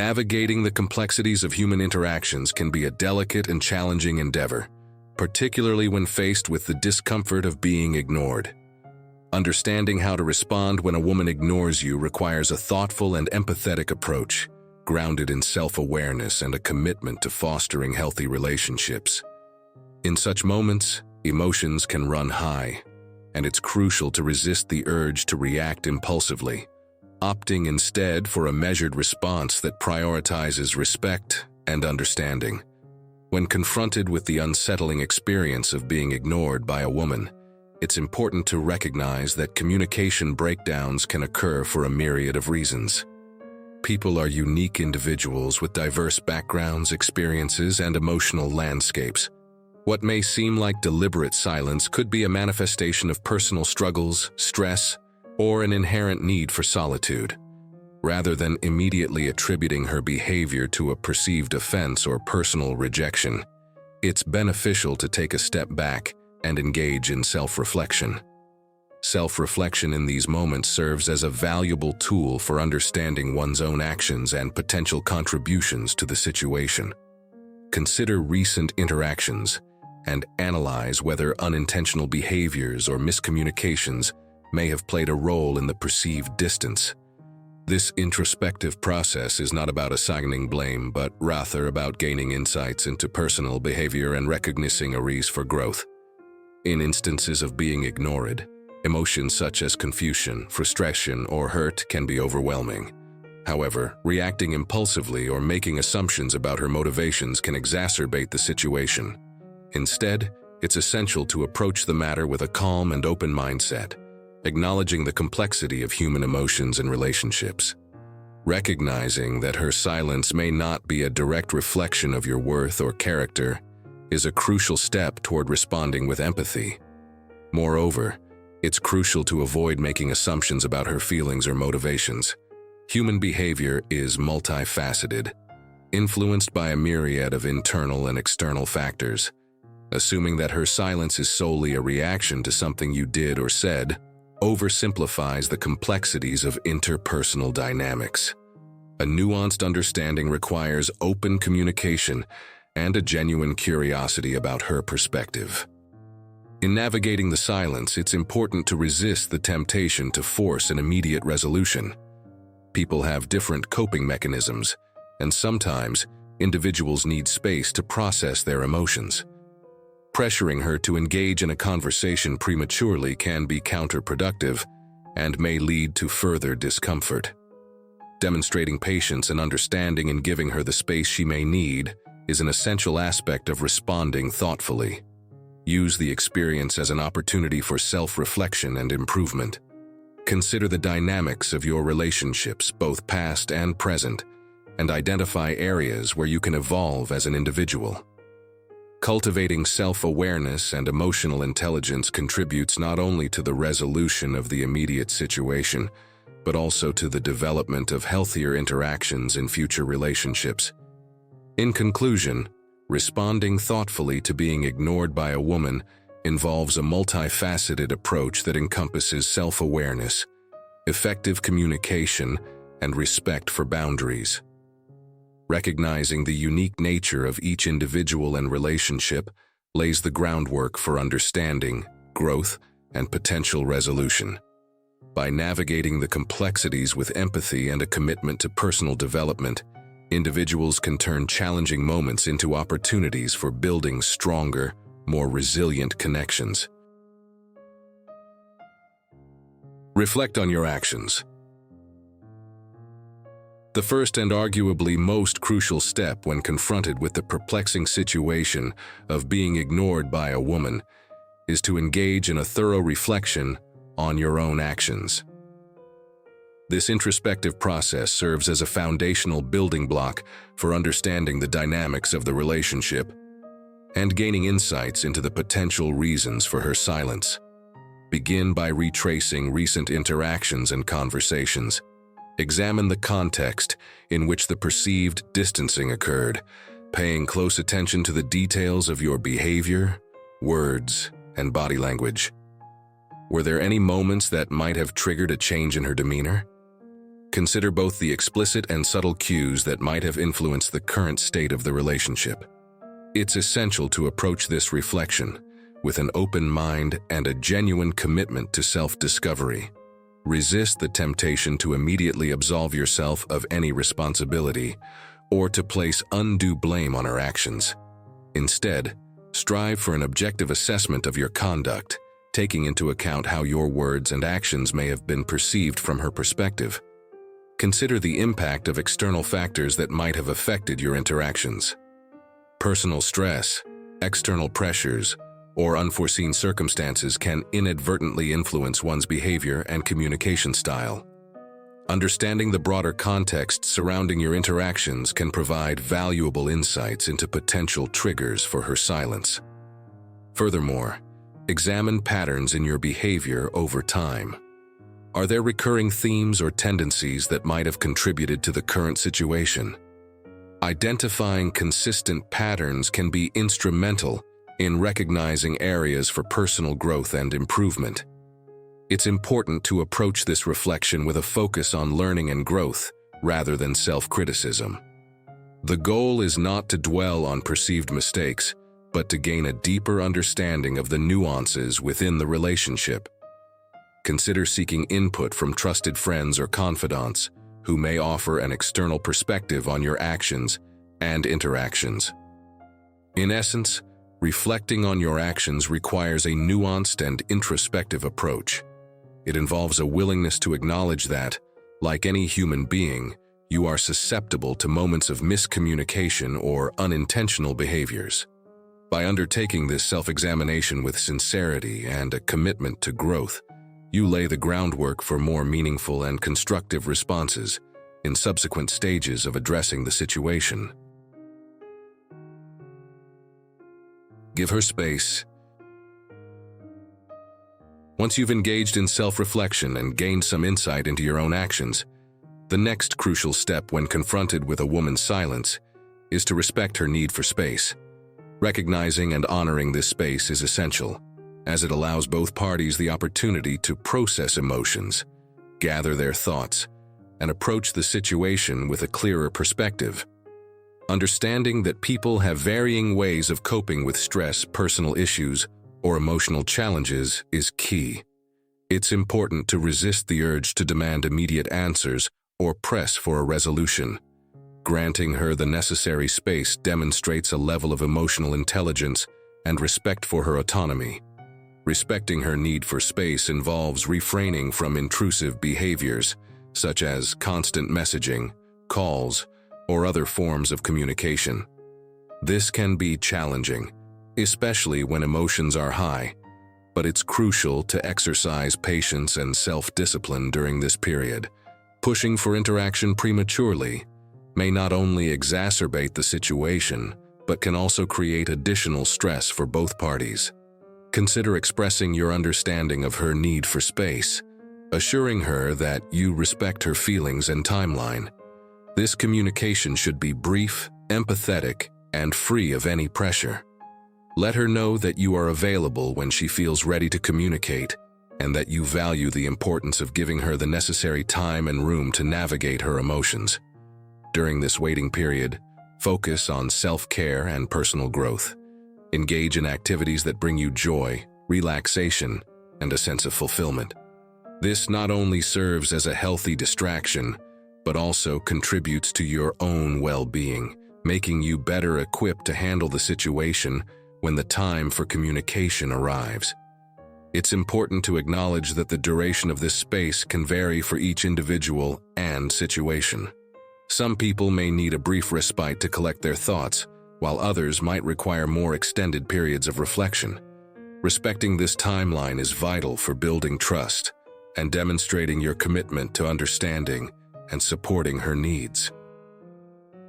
Navigating the complexities of human interactions can be a delicate and challenging endeavor, particularly when faced with the discomfort of being ignored. Understanding how to respond when a woman ignores you requires a thoughtful and empathetic approach, grounded in self-awareness and a commitment to fostering healthy relationships. In such moments, emotions can run high, and it's crucial to resist the urge to react impulsively, opting instead for a measured response that prioritizes respect and understanding. When confronted with the unsettling experience of being ignored by a woman, it's important to recognize that communication breakdowns can occur for a myriad of reasons. People are unique individuals with diverse backgrounds, experiences, and emotional landscapes. What may seem like deliberate silence could be a manifestation of personal struggles, stress, or an inherent need for solitude. Rather than immediately attributing her behavior to a perceived offense or personal rejection, it's beneficial to take a step back and engage in self-reflection. Self-reflection in these moments serves as a valuable tool for understanding one's own actions and potential contributions to the situation. Consider recent interactions and analyze whether unintentional behaviors or miscommunications may have played a role in the perceived distance. This introspective process is not about assigning blame, but rather about gaining insights into personal behavior and recognizing areas for growth. In instances of being ignored, emotions such as confusion, frustration, or hurt can be overwhelming. However, reacting impulsively or making assumptions about her motivations can exacerbate the situation. Instead, it's essential to approach the matter with a calm and open mindset, acknowledging the complexity of human emotions and relationships. Recognizing that her silence may not be a direct reflection of your worth or character is a crucial step toward responding with empathy. Moreover, it's crucial to avoid making assumptions about her feelings or motivations. Human behavior is multifaceted, influenced by a myriad of internal and external factors. Assuming that her silence is solely a reaction to something you did or said oversimplifies the complexities of interpersonal dynamics. A nuanced understanding requires open communication and a genuine curiosity about her perspective. In navigating the silence, it's important to resist the temptation to force an immediate resolution. People have different coping mechanisms, and sometimes individuals need space to process their emotions. Pressuring her to engage in a conversation prematurely can be counterproductive and may lead to further discomfort. Demonstrating patience and understanding in giving her the space she may need is an essential aspect of responding thoughtfully. Use the experience as an opportunity for self-reflection and improvement. Consider the dynamics of your relationships, both past and present, and identify areas where you can evolve as an individual. Cultivating self-awareness and emotional intelligence contributes not only to the resolution of the immediate situation, but also to the development of healthier interactions in future relationships. In conclusion, responding thoughtfully to being ignored by a woman involves a multifaceted approach that encompasses self-awareness, effective communication, and respect for boundaries. Recognizing the unique nature of each individual and relationship lays the groundwork for understanding, growth, and potential resolution. By navigating the complexities with empathy and a commitment to personal development, individuals can turn challenging moments into opportunities for building stronger, more resilient connections. Reflect on your actions. The first and arguably most crucial step when confronted with the perplexing situation of being ignored by a woman is to engage in a thorough reflection on your own actions. This introspective process serves as a foundational building block for understanding the dynamics of the relationship and gaining insights into the potential reasons for her silence. Begin by retracing recent interactions and conversations. Examine the context in which the perceived distancing occurred, paying close attention to the details of your behavior, words, and body language. Were there any moments that might have triggered a change in her demeanor? Consider both the explicit and subtle cues that might have influenced the current state of the relationship. It's essential to approach this reflection with an open mind and a genuine commitment to self-discovery. Resist the temptation to immediately absolve yourself of any responsibility or to place undue blame on her actions. Instead, strive for an objective assessment of your conduct, taking into account how your words and actions may have been perceived from her perspective. Consider the impact of external factors that might have affected your interactions. Personal stress, external pressures, or unforeseen circumstances can inadvertently influence one's behavior and communication style. Understanding the broader context surrounding your interactions can provide valuable insights into potential triggers for her silence. Furthermore, examine patterns in your behavior over time. Are there recurring themes or tendencies that might have contributed to the current situation? Identifying consistent patterns can be instrumental in recognizing areas for personal growth and improvement. It's important to approach this reflection with a focus on learning and growth rather than self-criticism. The goal is not to dwell on perceived mistakes, but to gain a deeper understanding of the nuances within the relationship. Consider seeking input from trusted friends or confidants who may offer an external perspective on your actions and interactions. In essence, reflecting on your actions requires a nuanced and introspective approach. It involves a willingness to acknowledge that, like any human being, you are susceptible to moments of miscommunication or unintentional behaviors. By undertaking this self-examination with sincerity and a commitment to growth, you lay the groundwork for more meaningful and constructive responses in subsequent stages of addressing the situation. Give her space. Once you've engaged in self-reflection and gained some insight into your own actions, the next crucial step when confronted with a woman's silence is to respect her need for space. Recognizing and honoring this space is essential, as it allows both parties the opportunity to process emotions, gather their thoughts, and approach the situation with a clearer perspective. Understanding that people have varying ways of coping with stress, personal issues, or emotional challenges is key. It's important to resist the urge to demand immediate answers or press for a resolution. Granting her the necessary space demonstrates a level of emotional intelligence and respect for her autonomy. Respecting her need for space involves refraining from intrusive behaviors, such as constant messaging, calls, or other forms of communication. This can be challenging, especially when emotions are high, but it's crucial to exercise patience and self-discipline during this period. Pushing for interaction prematurely may not only exacerbate the situation, but can also create additional stress for both parties. Consider expressing your understanding of her need for space, assuring her that you respect her feelings and timeline. This communication should be brief, empathetic, and free of any pressure. Let her know that you are available when she feels ready to communicate, and that you value the importance of giving her the necessary time and room to navigate her emotions. During this waiting period, focus on self-care and personal growth. Engage in activities that bring you joy, relaxation, and a sense of fulfillment. This not only serves as a healthy distraction, but also contributes to your own well-being, making you better equipped to handle the situation when the time for communication arrives. It's important to acknowledge that the duration of this space can vary for each individual and situation. Some people may need a brief respite to collect their thoughts, while others might require more extended periods of reflection. Respecting this timeline is vital for building trust and demonstrating your commitment to understanding and supporting her needs.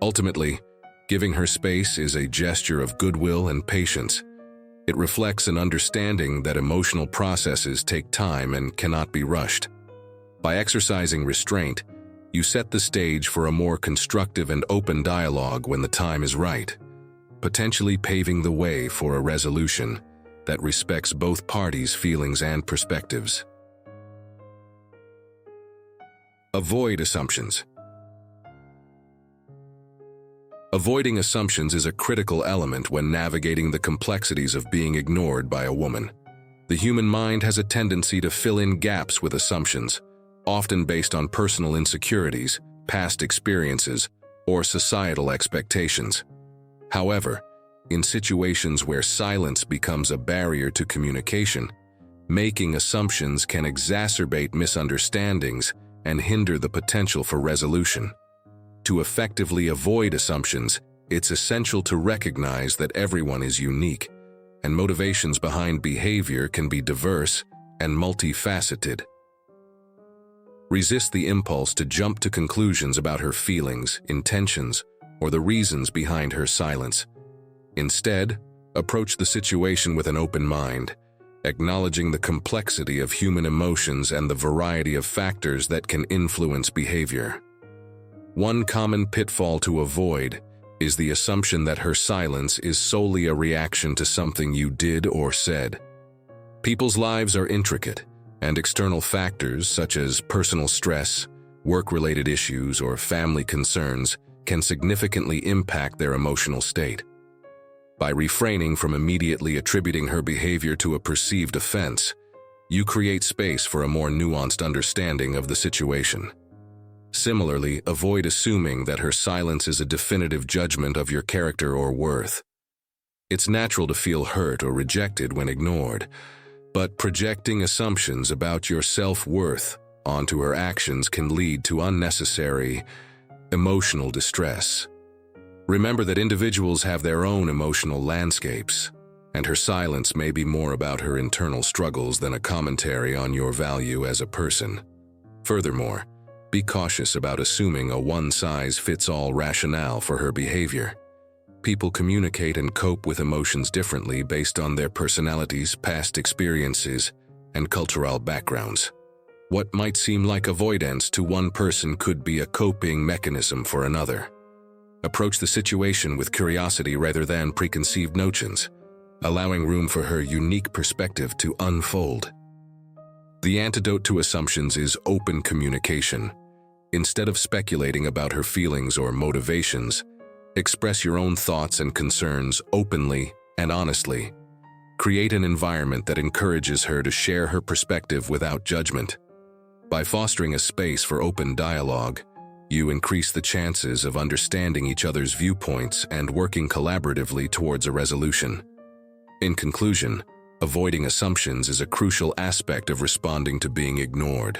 Ultimately, giving her space is a gesture of goodwill and patience. It reflects an understanding that emotional processes take time and cannot be rushed. By exercising restraint, you set the stage for a more constructive and open dialogue when the time is right, potentially paving the way for a resolution that respects both parties' feelings and perspectives. Avoid assumptions. Avoiding assumptions is a critical element when navigating the complexities of being ignored by a woman. The human mind has a tendency to fill in gaps with assumptions, often based on personal insecurities, past experiences, or societal expectations. However, in situations where silence becomes a barrier to communication, making assumptions can exacerbate misunderstandings and hinder the potential for resolution. To effectively avoid assumptions, it's essential to recognize that everyone is unique, and motivations behind behavior can be diverse and multifaceted. Resist the impulse to jump to conclusions about her feelings, intentions, or the reasons behind her silence. Instead, approach the situation with an open mind, acknowledging the complexity of human emotions and the variety of factors that can influence behavior. One common pitfall to avoid is the assumption that her silence is solely a reaction to something you did or said. People's lives are intricate, and external factors such as personal stress, work-related issues, or family concerns can significantly impact their emotional state. By refraining from immediately attributing her behavior to a perceived offense, you create space for a more nuanced understanding of the situation. Similarly, avoid assuming that her silence is a definitive judgment of your character or worth. It's natural to feel hurt or rejected when ignored, but projecting assumptions about your self-worth onto her actions can lead to unnecessary emotional distress. Remember that individuals have their own emotional landscapes, and her silence may be more about her internal struggles than a commentary on your value as a person. Furthermore, be cautious about assuming a one-size-fits-all rationale for her behavior. People communicate and cope with emotions differently based on their personalities, past experiences, and cultural backgrounds. What might seem like avoidance to one person could be a coping mechanism for another. Approach the situation with curiosity rather than preconceived notions, allowing room for her unique perspective to unfold. The antidote to assumptions is open communication. Instead of speculating about her feelings or motivations, express your own thoughts and concerns openly and honestly. Create an environment that encourages her to share her perspective without judgment. By fostering a space for open dialogue, you increase the chances of understanding each other's viewpoints and working collaboratively towards a resolution. In conclusion, avoiding assumptions is a crucial aspect of responding to being ignored.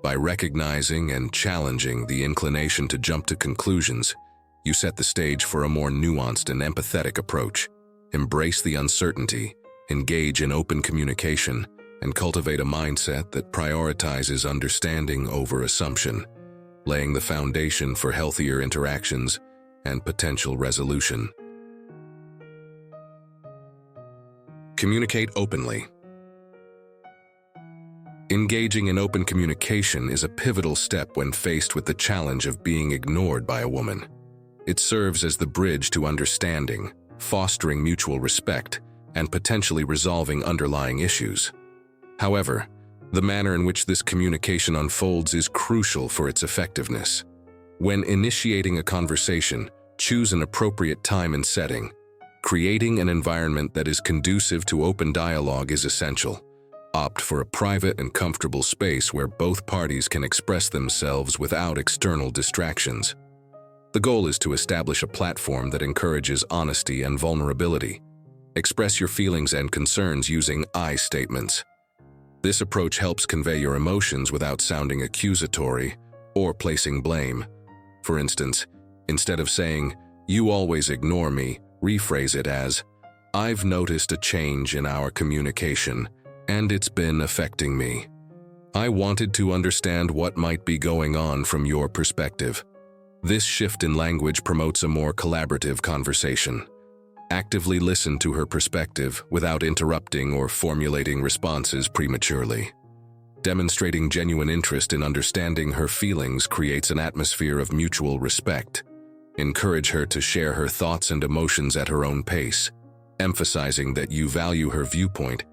By recognizing and challenging the inclination to jump to conclusions, you set the stage for a more nuanced and empathetic approach. Embrace the uncertainty, engage in open communication, and cultivate a mindset that prioritizes understanding over assumption, laying the foundation for healthier interactions and potential resolution. Communicate openly. Engaging in open communication is a pivotal step when faced with the challenge of being ignored by a woman. It serves as the bridge to understanding, fostering mutual respect, and potentially resolving underlying issues. However, the manner in which this communication unfolds is crucial for its effectiveness. When initiating a conversation, choose an appropriate time and setting. Creating an environment that is conducive to open dialogue is essential. Opt for a private and comfortable space where both parties can express themselves without external distractions. The goal is to establish a platform that encourages honesty and vulnerability. Express your feelings and concerns using I statements. This approach helps convey your emotions without sounding accusatory or placing blame. For instance, instead of saying, "You always ignore me," rephrase it as, "I've noticed a change in our communication, and it's been affecting me. I wanted to understand what might be going on from your perspective." This shift in language promotes a more collaborative conversation. Actively listen to her perspective without interrupting or formulating responses prematurely. Demonstrating genuine interest in understanding her feelings creates an atmosphere of mutual respect. Encourage her to share her thoughts and emotions at her own pace, emphasizing that you value her viewpoint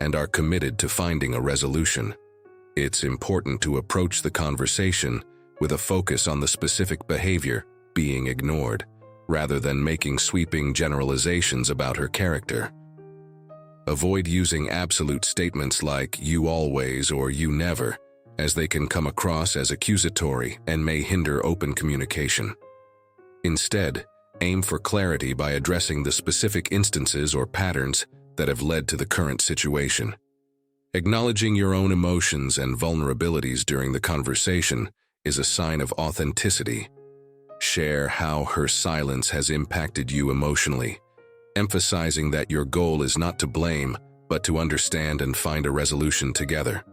and are committed to finding a resolution. It's important to approach the conversation with a focus on the specific behavior being ignored, rather than making sweeping generalizations about her character. Avoid using absolute statements like "you always" or "you never," as they can come across as accusatory and may hinder open communication. Instead, aim for clarity by addressing the specific instances or patterns that have led to the current situation. Acknowledging your own emotions and vulnerabilities during the conversation is a sign of authenticity. Share how her silence has impacted you emotionally, emphasizing that your goal is not to blame, but to understand and find a resolution together.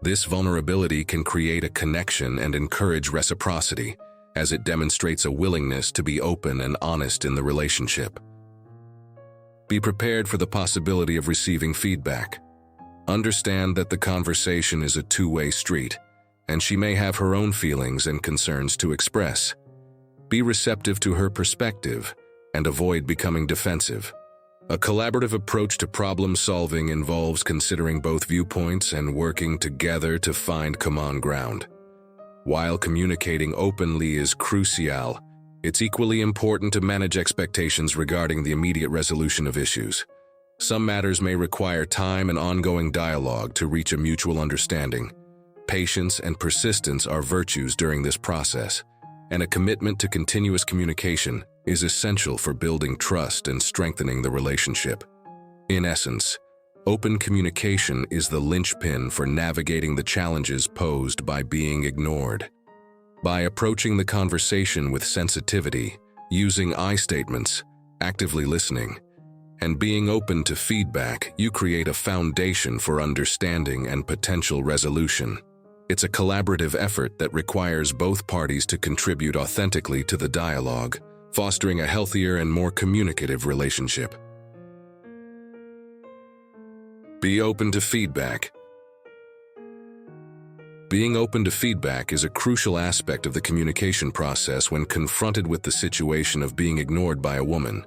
This vulnerability can create a connection and encourage reciprocity, as it demonstrates a willingness to be open and honest in the relationship. Be prepared for the possibility of receiving feedback. Understand that the conversation is a two-way street, and she may have her own feelings and concerns to express. Be receptive to her perspective and avoid becoming defensive. A collaborative approach to problem solving involves considering both viewpoints and working together to find common ground. While communicating openly is crucial, it's equally important to manage expectations regarding the immediate resolution of issues. Some matters may require time and ongoing dialogue to reach a mutual understanding. Patience and persistence are virtues during this process, and a commitment to continuous communication is essential for building trust and strengthening the relationship. In essence, open communication is the linchpin for navigating the challenges posed by being ignored. By approaching the conversation with sensitivity, using I statements, actively listening, and being open to feedback, you create a foundation for understanding and potential resolution. It's a collaborative effort that requires both parties to contribute authentically to the dialogue, fostering a healthier and more communicative relationship. Be open to feedback. Being open to feedback is a crucial aspect of the communication process when confronted with the situation of being ignored by a woman.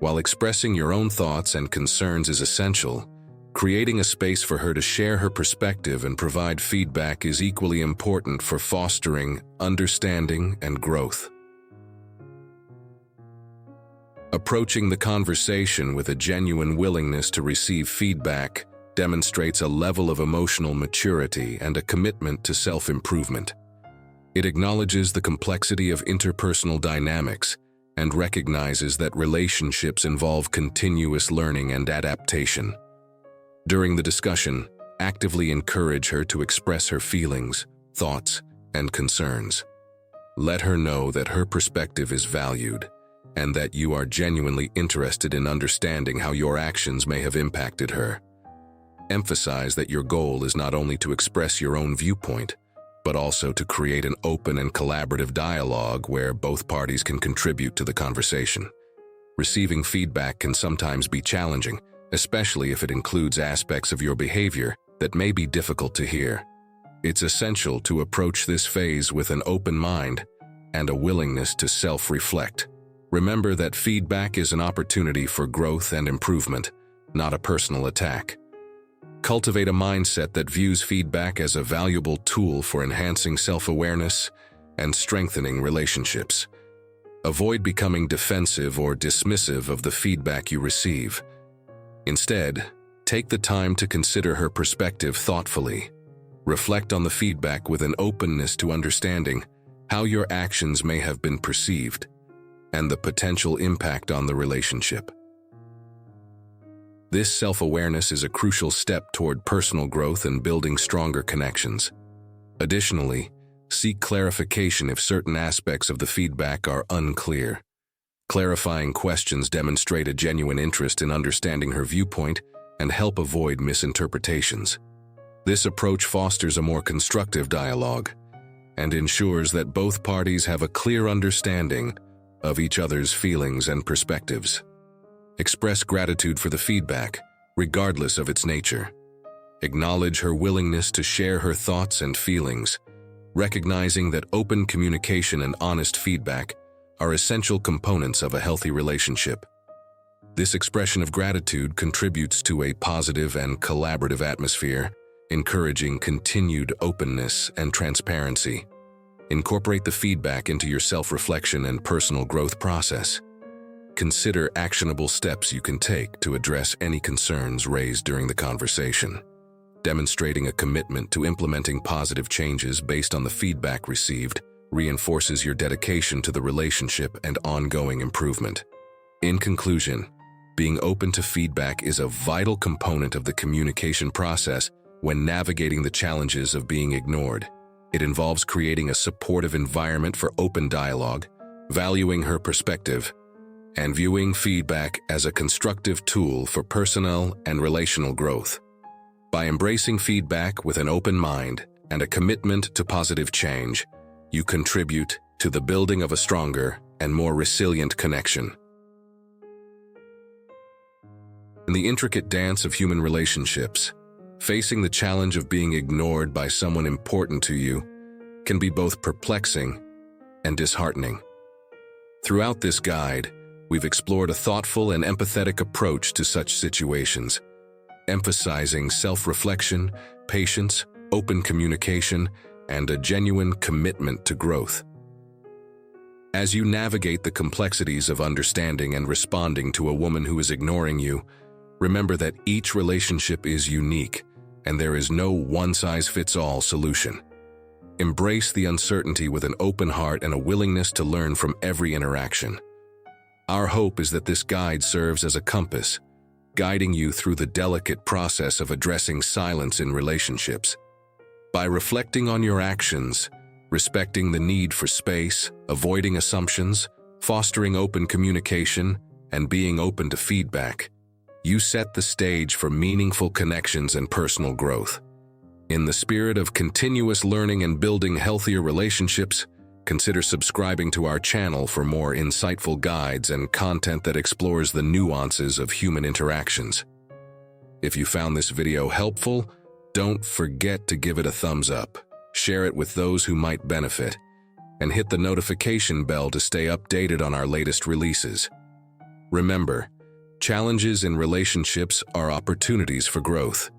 While expressing your own thoughts and concerns is essential, creating a space for her to share her perspective and provide feedback is equally important for fostering understanding and growth. Approaching the conversation with a genuine willingness to receive feedback demonstrates a level of emotional maturity and a commitment to self-improvement. It acknowledges the complexity of interpersonal dynamics and recognizes that relationships involve continuous learning and adaptation. During the discussion, actively encourage her to express her feelings, thoughts, and concerns. Let her know that her perspective is valued and that you are genuinely interested in understanding how your actions may have impacted her. Emphasize that your goal is not only to express your own viewpoint, but also to create an open and collaborative dialogue where both parties can contribute to the conversation. Receiving feedback can sometimes be challenging, especially if it includes aspects of your behavior that may be difficult to hear. It's essential to approach this phase with an open mind and a willingness to self-reflect. Remember that feedback is an opportunity for growth and improvement, not a personal attack. Cultivate a mindset that views feedback as a valuable tool for enhancing self-awareness and strengthening relationships. Avoid becoming defensive or dismissive of the feedback you receive. Instead, take the time to consider her perspective thoughtfully. Reflect on the feedback with an openness to understanding how your actions may have been perceived and the potential impact on the relationship. This self-awareness is a crucial step toward personal growth and building stronger connections. Additionally, seek clarification if certain aspects of the feedback are unclear. Clarifying questions demonstrate a genuine interest in understanding her viewpoint and help avoid misinterpretations. This approach fosters a more constructive dialogue and ensures that both parties have a clear understanding of each other's feelings and perspectives. Express gratitude for the feedback, regardless of its nature. Acknowledge her willingness to share her thoughts and feelings, recognizing that open communication and honest feedback are essential components of a healthy relationship. This expression of gratitude contributes to a positive and collaborative atmosphere encouraging continued openness and transparency. Incorporate the feedback into your self-reflection and personal growth process. Consider actionable steps you can take to address any concerns raised during the conversation. Demonstrating a commitment to implementing positive changes based on the feedback received reinforces your dedication to the relationship and ongoing improvement. In conclusion, being open to feedback is a vital component of the communication process when navigating the challenges of being ignored. It involves creating a supportive environment for open dialogue, valuing her perspective, and viewing feedback as a constructive tool for personal and relational growth. By embracing feedback with an open mind and a commitment to positive change, you contribute to the building of a stronger and more resilient connection. In the intricate dance of human relationships, facing the challenge of being ignored by someone important to you can be both perplexing and disheartening. Throughout this guide, we've explored a thoughtful and empathetic approach to such situations, emphasizing self-reflection, patience, open communication, and a genuine commitment to growth. As you navigate the complexities of understanding and responding to a woman who is ignoring you, remember that each relationship is unique, and there is no one-size-fits-all solution. Embrace the uncertainty with an open heart and a willingness to learn from every interaction. Our hope is that this guide serves as a compass, guiding you through the delicate process of addressing silence in relationships. By reflecting on your actions, respecting the need for space, avoiding assumptions, fostering open communication, and being open to feedback, you set the stage for meaningful connections and personal growth. In the spirit of continuous learning and building healthier relationships, consider subscribing to our channel for more insightful guides and content that explores the nuances of human interactions. If you found this video helpful, don't forget to give it a thumbs up, share it with those who might benefit, and hit the notification bell to stay updated on our latest releases. Remember, challenges in relationships are opportunities for growth.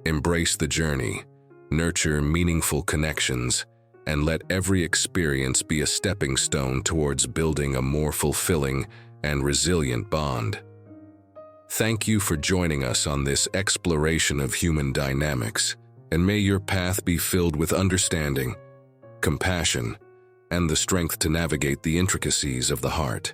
Embrace the journey, nurture meaningful connections, and let every experience be a stepping stone towards building a more fulfilling and resilient bond. Thank you for joining us on this exploration of human dynamics, and may your path be filled with understanding, compassion, and the strength to navigate the intricacies of the heart.